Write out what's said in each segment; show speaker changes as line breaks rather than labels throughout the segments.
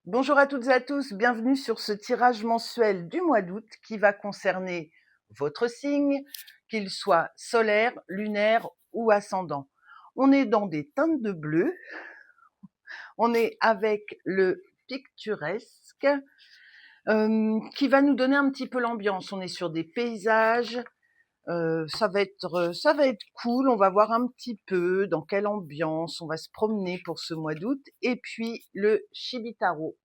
Bonjour à toutes et à tous, bienvenue sur ce tirage mensuel du mois d'août qui va concerner votre signe, qu'il soit solaire, lunaire ou ascendant. On est dans des teintes de bleu, on est avec le picturesque qui va nous donner un petit peu l'ambiance. On est sur des paysages, ça va être cool, on va voir un petit peu dans quelle ambiance on va se promener pour ce mois d'août. Et puis le Shibitaro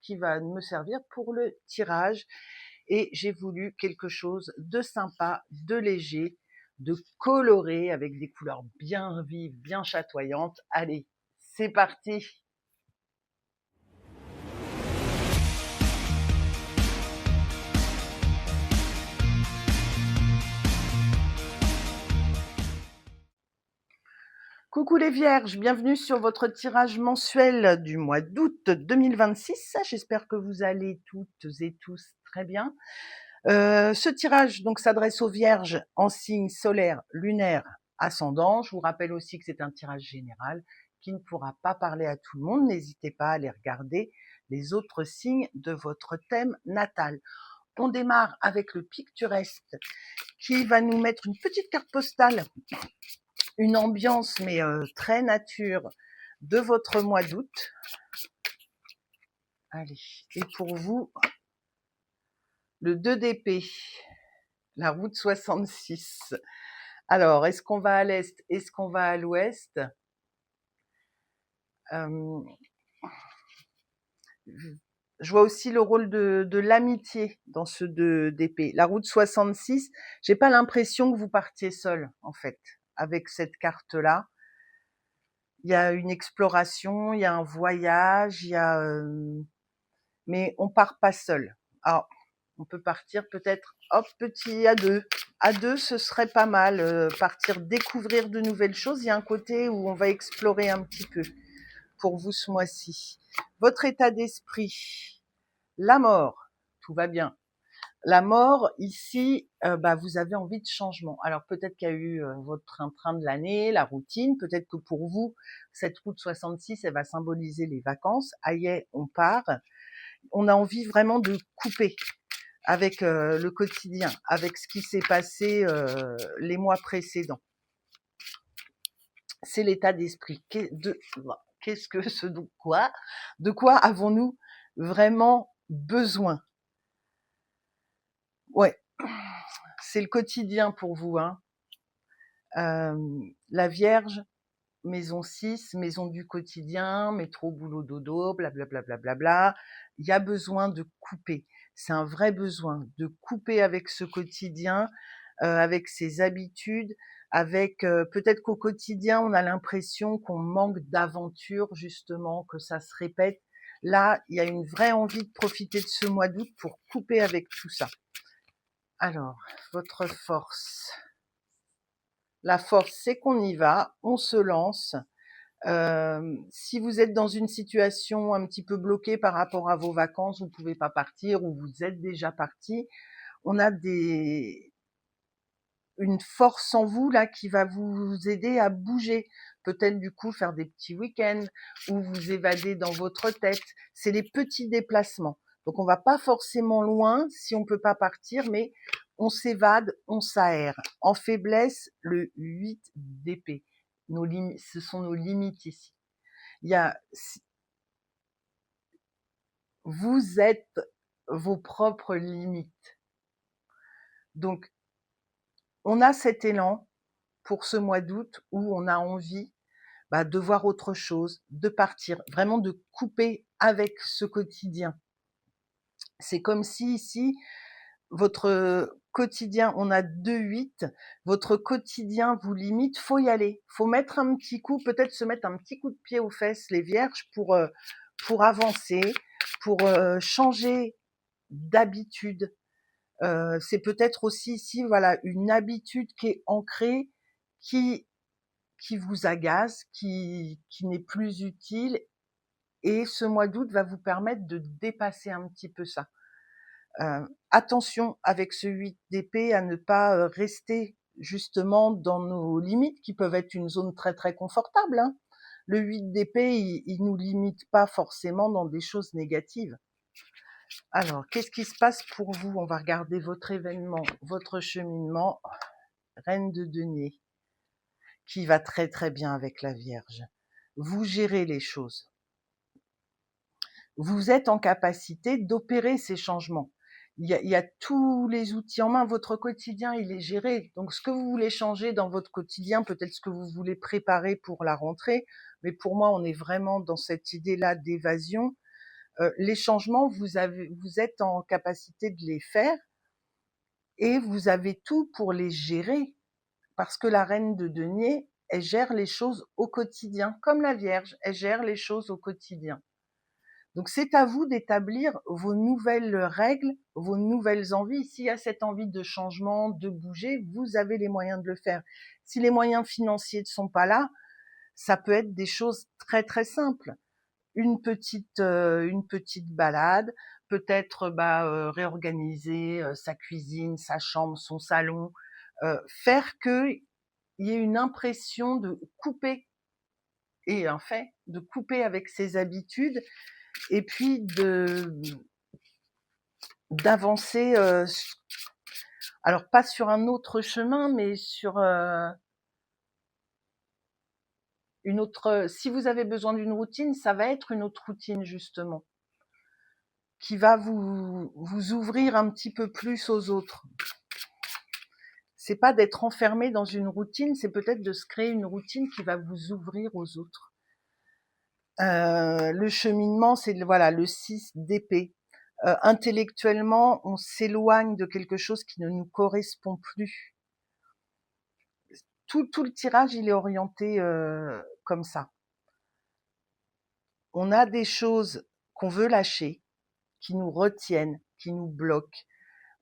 qui va me servir pour le tirage. Et j'ai voulu quelque chose de sympa, de léger, de coloré, avec des couleurs bien vives, bien chatoyantes. Allez, c'est parti! Coucou les vierges, bienvenue sur votre tirage mensuel du mois d'août 2026. J'espère que vous allez toutes et tous très bien. Ce tirage donc s'adresse aux vierges en signe solaire, lunaire, ascendant. Je vous rappelle aussi que c'est un tirage général qui ne pourra pas parler à tout le monde. N'hésitez pas à aller regarder les autres signes de votre thème natal. On démarre avec le picturesque qui va nous mettre une petite carte postale, une ambiance mais très nature de votre mois d'août. Allez, et pour vous, le 2 d'épée, la route 66. Alors, est-ce qu'on va à l'est? Est-ce qu'on va à l'ouest? Je vois aussi le rôle de l'amitié dans ce 2 d'épée. La route 66, j'ai pas l'impression que vous partiez seul, en fait, avec cette carte-là. Il y a une exploration, il y a un voyage, mais on part pas seul. Alors, on peut partir peut-être, hop, petit à deux. À deux, ce serait pas mal. Partir découvrir de nouvelles choses. Il y a un côté où on va explorer un petit peu pour vous ce mois-ci. Votre état d'esprit, la mort, tout va bien. La mort, ici, vous avez envie de changement. Alors peut-être qu'il y a eu votre train-train de l'année, la routine. Peut-être que pour vous, cette route 66, elle va symboliser les vacances. Aïe, on part. On a envie vraiment de couper avec le quotidien, avec ce qui s'est passé les mois précédents. C'est l'état d'esprit. Qu'est-ce que ce de quoi avons-nous vraiment besoin? Ouais, c'est le quotidien pour vous, hein. La Vierge, maison 6, maison du quotidien, métro, boulot, dodo, blablabla. Bla, bla, bla, bla. Il y a besoin de couper. C'est un vrai besoin de couper avec ce quotidien, avec ses habitudes, avec peut-être qu'au quotidien, on a l'impression qu'on manque d'aventure, justement, que ça se répète. Là, il y a une vraie envie de profiter de ce mois d'août pour couper avec tout ça. Alors, votre force. La force, c'est qu'on y va, on se lance. Si vous êtes dans une situation un petit peu bloquée par rapport à vos vacances, vous pouvez pas partir ou vous êtes déjà parti, on a une force en vous là qui va vous aider à bouger. Peut-être du coup faire des petits week-ends ou vous évader dans votre tête. C'est les petits déplacements. Donc on va pas forcément loin si on peut pas partir, mais on s'évade, on s'aère. En faiblesse, le 8 d'épée. Ce sont nos limites ici. Il y a, vous êtes vos propres limites. Donc, on a cet élan pour ce mois d'août où on a envie de voir autre chose, de partir, vraiment de couper avec ce quotidien. C'est comme si ici, votre quotidien, on a 2-8, votre quotidien vous limite, faut y aller, faut mettre un petit coup, peut-être se mettre un petit coup de pied aux fesses, les vierges, pour avancer, pour changer d'habitude. C'est peut-être aussi ici, voilà, une habitude qui est ancrée, qui vous agace, qui n'est plus utile. Et ce mois d'août va vous permettre de dépasser un petit peu ça. Attention avec ce 8 d'épée à ne pas rester justement dans nos limites qui peuvent être une zone très très confortable, hein. Le 8 d'épée, il nous limite pas forcément dans des choses négatives. Alors, qu'est-ce qui se passe pour vous? On va regarder votre événement, votre cheminement. Reine de denier, qui va très très bien avec la Vierge. Vous gérez les choses. Vous êtes en capacité d'opérer ces changements. Il y a tous les outils en main. Votre quotidien, il est géré. Donc, ce que vous voulez changer dans votre quotidien, peut-être ce que vous voulez préparer pour la rentrée, mais pour moi, on est vraiment dans cette idée-là d'évasion. Les changements, vous êtes en capacité de les faire et vous avez tout pour les gérer. Parce que la reine de denier, elle gère les choses au quotidien, comme la Vierge, elle gère les choses au quotidien. Donc c'est à vous d'établir vos nouvelles règles, vos nouvelles envies. S'il y a cette envie de changement, de bouger, vous avez les moyens de le faire. Si les moyens financiers ne sont pas là, ça peut être des choses très très simples. Une petite balade, peut-être réorganiser sa cuisine, sa chambre, son salon, faire que il y ait une impression de couper, et un fait, de couper avec ses habitudes, et puis d'avancer, alors pas sur un autre chemin, mais sur une autre. Si vous avez besoin d'une routine, ça va être une autre routine justement, qui va vous ouvrir un petit peu plus aux autres. C'est pas d'être enfermé dans une routine, c'est peut-être de se créer une routine qui va vous ouvrir aux autres. Le cheminement, c'est voilà le 6 d'épée. Intellectuellement, on s'éloigne de quelque chose qui ne nous correspond plus. Tout le tirage, il est orienté comme ça. On a des choses qu'on veut lâcher, qui nous retiennent, qui nous bloquent.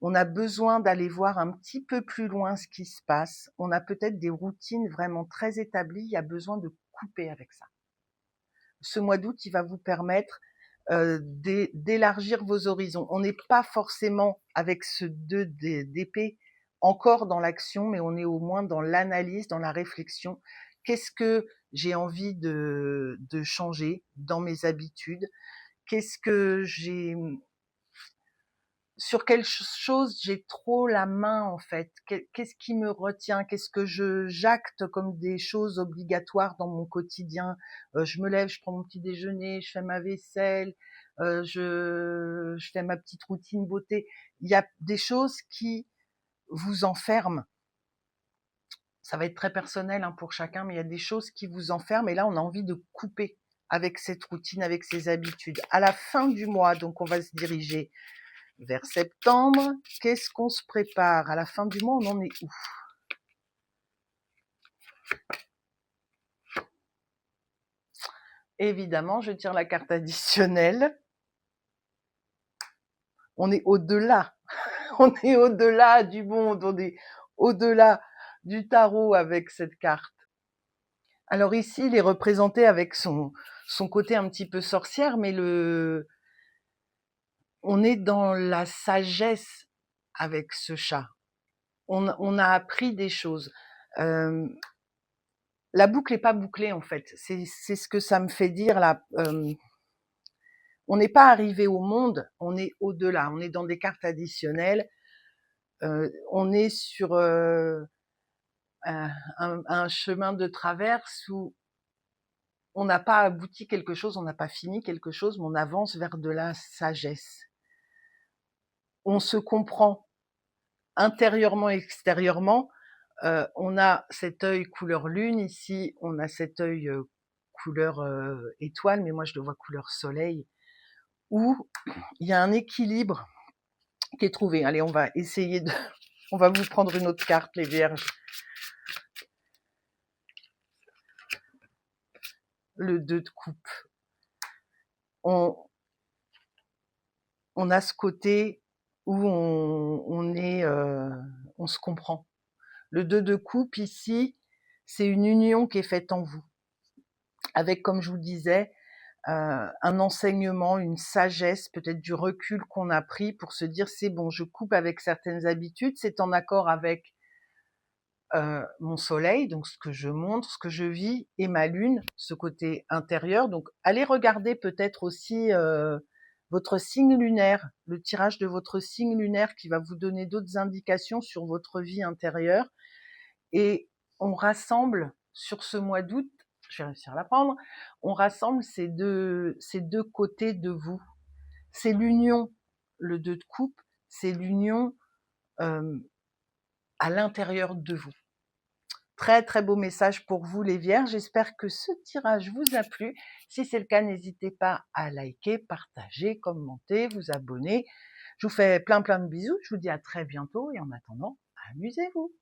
On a besoin d'aller voir un petit peu plus loin ce qui se passe. On a peut-être des routines vraiment très établies. Il y a besoin de couper avec ça. Ce mois d'août, il va vous permettre d'élargir vos horizons. On n'est pas forcément avec ce 2 d'épée encore dans l'action, mais on est au moins dans l'analyse, dans la réflexion. Qu'est-ce que j'ai envie de changer dans mes habitudes? Qu'est-ce que j'ai sur quelle chose j'ai trop la main en fait? Qu'est-ce qui me retient? Qu'est-ce que j'acte comme des choses obligatoires dans mon quotidien? Je me lève, je prends mon petit déjeuner, je fais ma vaisselle, je fais ma petite routine beauté. Il y a des choses qui vous enferment. Ça va être très personnel pour chacun, mais il y a des choses qui vous enferment et là on a envie de couper avec cette routine, avec ces habitudes. À la fin du mois, donc on va se diriger vers septembre. Qu'est-ce qu'on se prépare? À la fin du mois, on en est où? Évidemment, je tire la carte additionnelle. On est au-delà. On est au-delà du monde. On est au-delà du tarot avec cette carte. Alors ici, il est représenté avec son côté un petit peu sorcière, mais on est dans la sagesse avec ce chat. On a appris des choses. La boucle est pas bouclée en fait. C'est ce que ça me fait dire là. On n'est pas arrivé au monde, on est au-delà. On est dans des cartes additionnelles. On est sur un chemin de traverse où on n'a pas abouti quelque chose, on n'a pas fini quelque chose, mais on avance vers de la sagesse. On se comprend intérieurement et extérieurement. On a cet œil couleur lune ici, on a cet œil couleur étoile, mais moi je le vois couleur soleil, où il y a un équilibre qui est trouvé. Allez, on va essayer de... On va vous prendre une autre carte, les vierges. Le 2 de coupe. On a ce côté où on se comprend. Le 2 de coupe ici, c'est une union qui est faite en vous. Avec, comme je vous disais, un enseignement, une sagesse, peut-être du recul qu'on a pris pour se dire c'est bon, je coupe avec certaines habitudes, c'est en accord avec mon soleil, donc ce que je montre, ce que je vis, et ma lune, ce côté intérieur. Donc allez regarder peut-être aussi votre signe lunaire, le tirage de votre signe lunaire qui va vous donner d'autres indications sur votre vie intérieure. Et on rassemble sur ce mois d'août, je vais réussir à l'apprendre, on rassemble ces deux côtés de vous. C'est l'union, le 2 de coupe, c'est l'union à l'intérieur de vous. Très très beau message pour vous les Vierges. J'espère que ce tirage vous a plu. Si c'est le cas, n'hésitez pas à liker, partager, commenter, vous abonner. Je vous fais plein plein de bisous. Je vous dis à très bientôt et en attendant, amusez-vous.